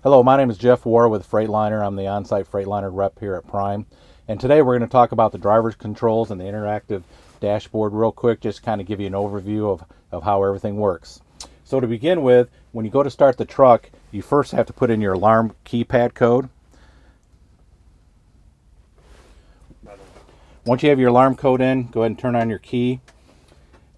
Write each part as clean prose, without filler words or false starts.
Hello, my name is Jeff War with Freightliner. I'm the on-site Freightliner rep here at Prime. And today we're going to talk about the driver's controls and the interactive dashboard real quick, just kind of give you an overview of how everything works. So to begin with, when you go to start the truck, you first have to put in your alarm keypad code. Once you have your alarm code in, go ahead and turn on your key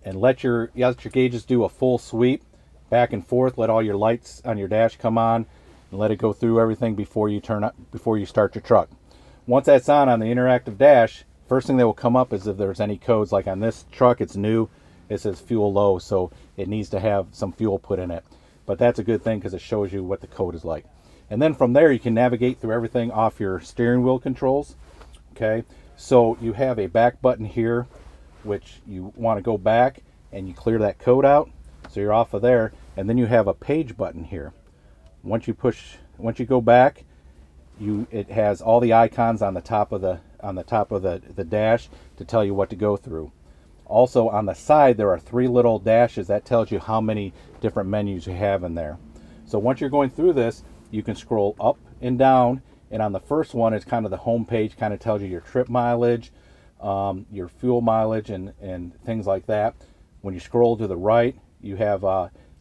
and let your gauges do a full sweep back and forth. Let all your lights on your dash come on and let it go through everything before you start your truck. Once that's on the interactive dash, first thing that will come up is if there's any codes. Like on this truck, it's new, it says fuel low, so it needs to have some fuel put in it. But that's a good thing because it shows you what the code is like. And then from there you can navigate through everything off your steering wheel controls. Okay, so you have a back button here which you want to go back and you clear that code out, so you're off of there. And then you have a page button here. Once you go back, it has all the icons on the top of the dash to tell you what to go through. Also on the side there are 3 little dashes that tells you how many different menus you have in there. So once you're going through this, you can scroll up and down, and on the first one it's kind of the home page, kind of tells you your trip mileage, your fuel mileage, and things like that. When you scroll to the right, you have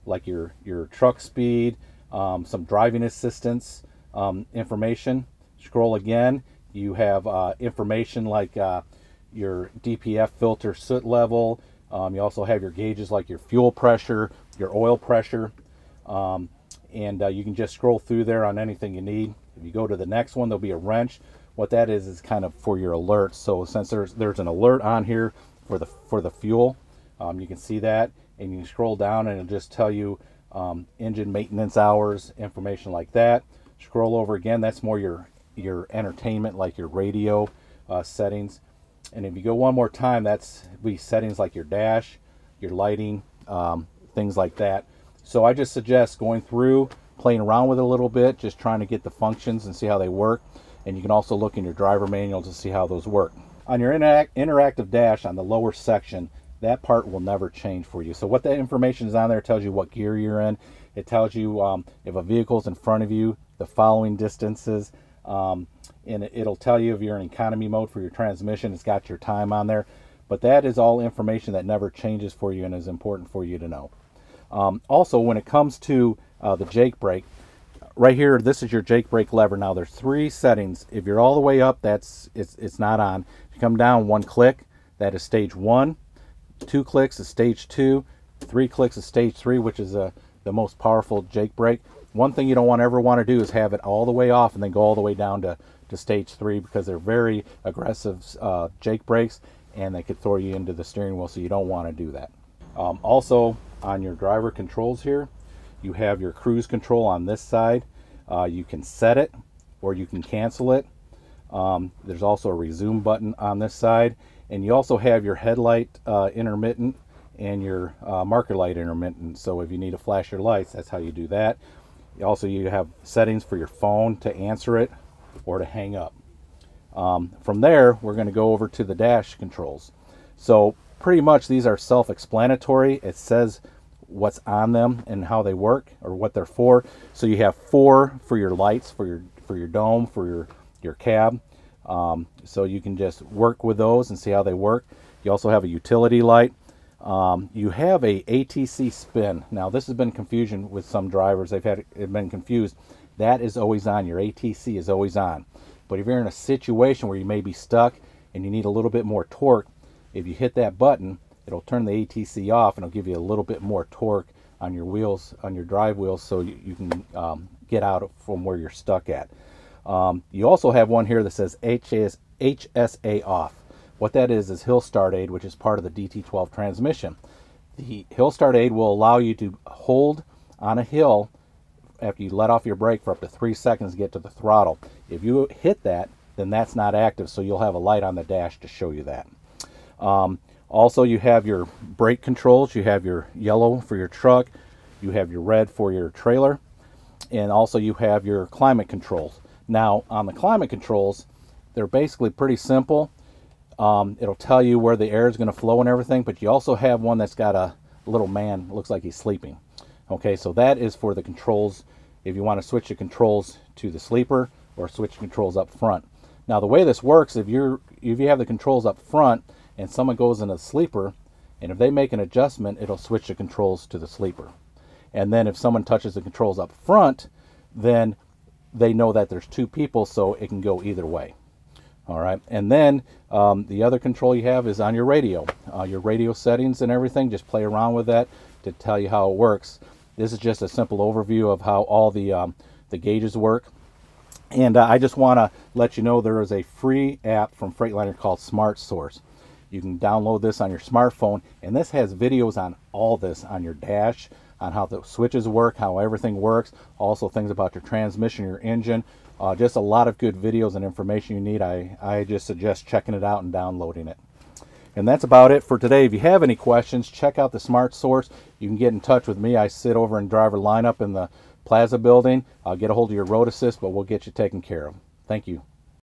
like your truck speed, some driving assistance information. Scroll again, you have information like your DPF filter soot level. You also have your gauges like your fuel pressure, your oil pressure, and you can just scroll through there on anything you need. If you go to the next one, there'll be a wrench. What that is kind of for your alerts. So since there's an alert on here for the fuel, you can see that, and you can scroll down and it'll just tell you engine maintenance hours, information like that. Scroll over again, that's more your entertainment, like your radio settings. And if you go one more time, that's settings like your dash, your lighting, things like that. So I just suggest going through, playing around with it a little bit, just trying to get the functions and see how they work. And you can also look in your driver manual to see how those work. On your interactive dash on the lower section, that part will never change for you. So what that information is on there, it tells you what gear you're in. It tells you if a vehicle's in front of you, the following distances, and it'll tell you if you're in economy mode for your transmission. It's got your time on there. But that is all information that never changes for you and is important for you to know. Also, when it comes to the Jake brake, right here, this is your Jake brake lever. Now there's 3 settings. If you're all the way up, it's not on. If you come down 1 click, that is stage 1. 2 clicks is stage 2. 3 clicks is stage 3, which is the most powerful Jake brake. One thing you don't ever want to do is have it all the way off and then go all the way down to stage 3, because they're very aggressive Jake brakes and they could throw you into the steering wheel, so you don't want to do that. Also on your driver controls here, you have your cruise control on this side. You can set it or you can cancel it. There's also a resume button on this side, and you also have your headlight intermittent and your marker light intermittent. So if you need to flash your lights, that's how you do that. Also, you have settings for your phone to answer it or to hang up. From there, we're going to go over to the dash controls. So pretty much these are self-explanatory. It says what's on them and how they work or what they're for. So you have 4 for your lights, for your dome, for your cab. So you can just work with those and see how they work. You also have a utility light. You have a ATC spin. Now this has been confusion with some drivers. They've been confused. That is always on. Your ATC is always on. But if you're in a situation where you may be stuck and you need a little bit more torque, if you hit that button, it'll turn the ATC off and it'll give you a little bit more torque on your wheels, on your drive wheels, so you can get out from where you're stuck at. You also have one here that says HSA off. What that is hill start aid, which is part of the DT12 transmission. The hill start aid will allow you to hold on a hill after you let off your brake for up to 3 seconds to get to the throttle. If you hit that, then that's not active, so you'll have a light on the dash to show you that. Also, you have your brake controls. You have your yellow for your truck, you have your red for your trailer, and also you have your climate controls. Now on the climate controls, they're basically pretty simple. It'll tell you where the air is going to flow and everything, but you also have one that's got a little man, looks like he's sleeping. Okay, so that is for the controls if you want to switch the controls to the sleeper or switch the controls up front. Now the way this works, if you have the controls up front and someone goes into the sleeper, and if they make an adjustment, it'll switch the controls to the sleeper. And then if someone touches the controls up front, then they know that there's two people, so it can go either way. All right, and then the other control you have is on your radio settings and everything. Just play around with that to tell you how it works. This is just a simple overview of how all the gauges work. And I just want to let you know there is a free app from Freightliner called Smart Source. You can download this on your smartphone, and this has videos on all this on your dash, on how the switches work, how everything works, also things about your transmission, your engine. Just a lot of good videos and information you need. I just suggest checking it out and downloading it. And that's about it for today. If you have any questions, check out the Smart Source. You can get in touch with me. I sit over in driver lineup in the Plaza building. I'll get a hold of your road assist, but we'll get you taken care of. Thank you.